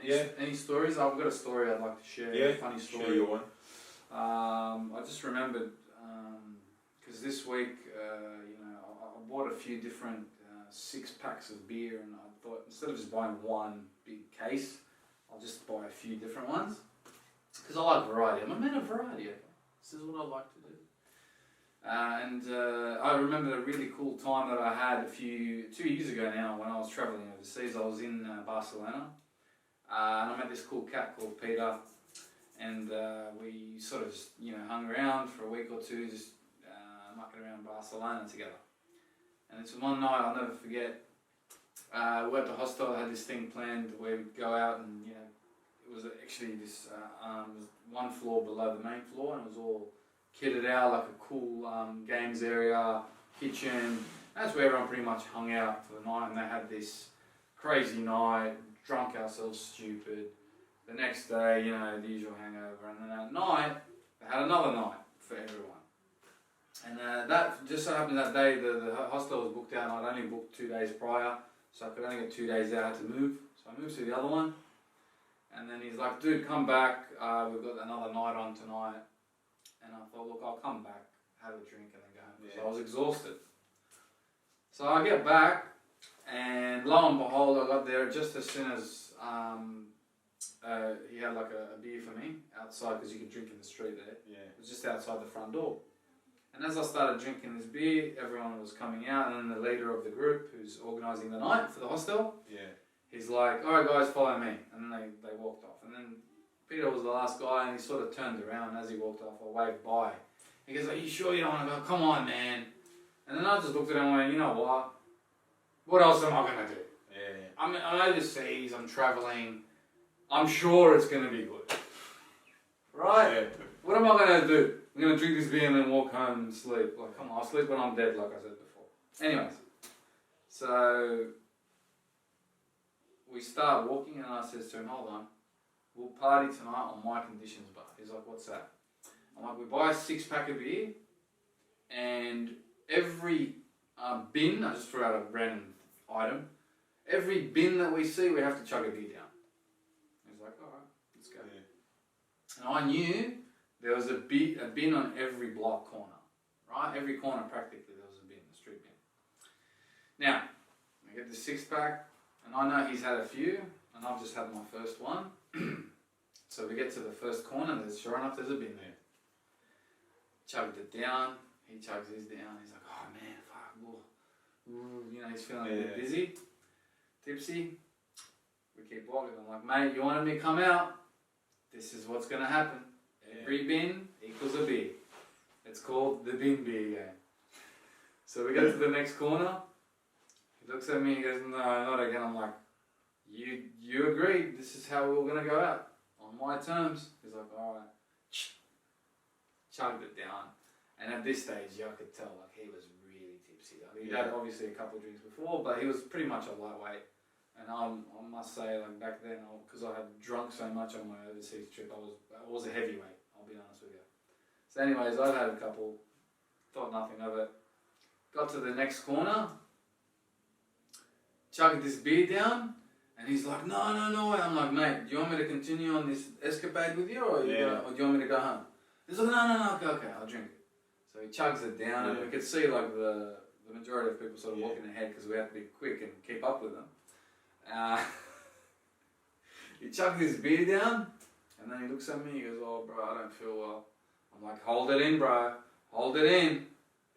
Yeah. Any stories? I've got a story I'd like to share. Yeah. A funny story. Share your one. I just remembered because this week, I bought a few different 6-packs of beer, and I thought instead of just buying one big case, I'll just buy a few different ones because I like variety. I'm a man of variety. Okay? This is what I like to do. And I remember a really cool time that I had 2 years ago now when I was travelling overseas. I was in Barcelona, and I met this cool cat called Peter, and we sort of just hung around for a week or two, just mucking around Barcelona together. And it's one night I'll never forget. We were at the hostel. I had this thing planned where we'd go out, and it was actually this was one floor below the main floor, and it was all kitted out like a cool games area, kitchen. That's where everyone pretty much hung out for the night, and they had this crazy night, drunk ourselves stupid. The next day, the usual hangover, and then at night they had another night for everyone. And that just so happened that day the hostel was booked out, and I'd only booked 2 days prior, so I could only get 2 days out. I had to move, so I moved to the other one. And then he's like, dude, come back, we've got another night on tonight. And I thought, look, I'll come back, have a drink, and then go home, because I was exhausted. So I get back, and lo and behold, I got there just as soon as he had like a beer for me outside, because you could drink in the street there. Yeah. It was just outside the front door. And as I started drinking this beer, everyone was coming out, and then the leader of the group, who's organising the night for the hostel, he's like, all right guys, follow me. And then they walked off. And then Peter was the last guy, and he sort of turned around. As he walked off, I waved by. He goes, are you sure you don't want to go? Come on, man. And then I just looked at him and went, you know what? What else am I going to do? I'm overseas, I'm travelling. I'm sure it's going to be good. Right? Yeah. What am I going to do? I'm going to drink this beer and then walk home and sleep. Like, come on, I'll sleep when I'm dead, like I said before. Anyways, so we start walking, and I says to him, hold on, we'll party tonight on my conditions, but he's like, what's that? I'm like, we buy a 6-pack of beer, and every bin, I just threw out a random item, every bin that we see, we have to chug a beer down. He's like, alright, let's go. Yeah. And I knew there was a bin on every block corner, right? Every corner practically there was a bin, a street bin. Now, I get the 6-pack, and I know he's had a few, and I've just had my first one. So we get to the first corner, and sure enough there's a bin there. Chugged it down, he chugs his down, he's like, oh man, fuck, ooh, you know, he's feeling a bit dizzy, tipsy. We keep walking, I'm like, mate, you wanted me to come out? This is what's going to happen. Every bin equals a beer. It's called the bin beer game. So we get to the next corner. He looks at me, he goes, no, not again. I'm like, you agreed, this is how we were going to go out. On my terms. He's like, alright. Chugged it down. And at this stage, I could tell like he was really tipsy. I mean, he'd had obviously a couple of drinks before, but he was pretty much a lightweight. And I must say, like back then, because I had drunk so much on my overseas trip, I was a heavyweight, I'll be honest with you. So anyways, I'd had a couple, thought nothing of it. Got to the next corner, chugged this beer down, and he's like, no. I'm like, mate, do you want me to continue on this escapade with you, or do you want me to go home? He's like, no, okay, I'll drink it. So he chugs it down, and we could see like the majority of people sort of walking ahead because we had to be quick and keep up with them. He chugged his beer down, and then he looks at me, he goes, oh bro, I don't feel well. I'm like, hold it in, bro, hold it in.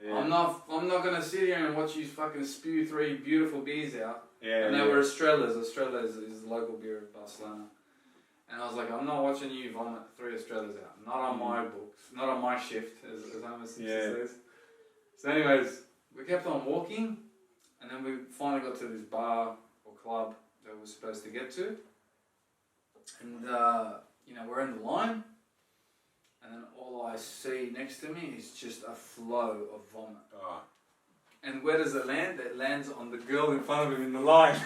Yeah. I'm not gonna sit here and watch you fucking spew 3 beautiful beers out. Yeah, and they were Estrella's. Estrella is the local beer of Barcelona. And I was like, I'm not watching you vomit 3 Estrellas out. Not on my books, not on my shift, as Homer Simpson says. So anyways, we kept on walking, and then we finally got to this bar or club that we were supposed to get to. And, you know, we're in the line, and then all I see next to me is just a flow of vomit. Oh. And where does it land? It lands on the girl in front of him in the line.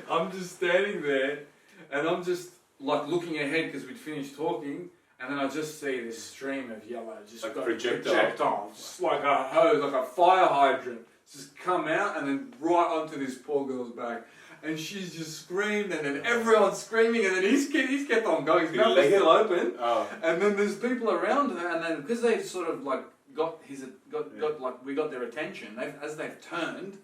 I'm just standing there, and I'm just like looking ahead because we'd finished talking, and then I just see this stream of yellow, just like got projectile, just like a hose, like a fire hydrant, just come out and then right onto this poor girl's back. And she's just screamed, and then everyone's screaming, and then he's kept on going. His mouth is still open, and then there's people around her, and then because they've sort of like got like we got their attention. As they've turned,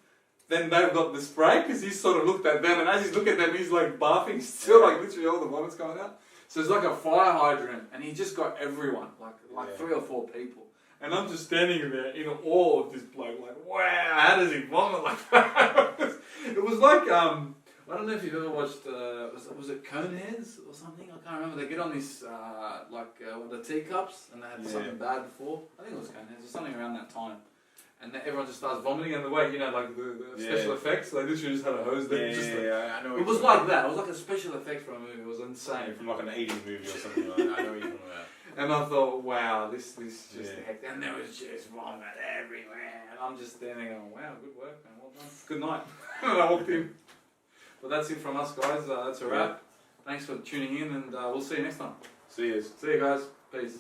then they've got the spray because he's sort of looked at them, and as he's looking at them, he's like barfing still, like literally all the vomit's coming out. So it's like a fire hydrant, and he just got everyone, like 3 or 4 people. And I'm just standing there in awe of this bloke, like, wow, how does he vomit like that? It was like, I don't know if you've ever watched, was it Coneheads or something? I can't remember. They get on this, the teacups, and they had something bad before. I think it was Coneheads or something around that time. And then everyone just starts vomiting, and the way, you know, like the special effects, they literally just had a hose there. I know. It was like that. It was like a special effect from a movie. It was insane. From like an 80s movie or something like that. I know what you're talking about. And I thought, wow, this just the heck. And there was just vomit everywhere. And I'm just standing going, wow, good work, man. Well done. Good night. And I walked in. But that's it from us, guys. That's a wrap. Thanks for tuning in, and we'll see you next time. See you. See you guys. Peace.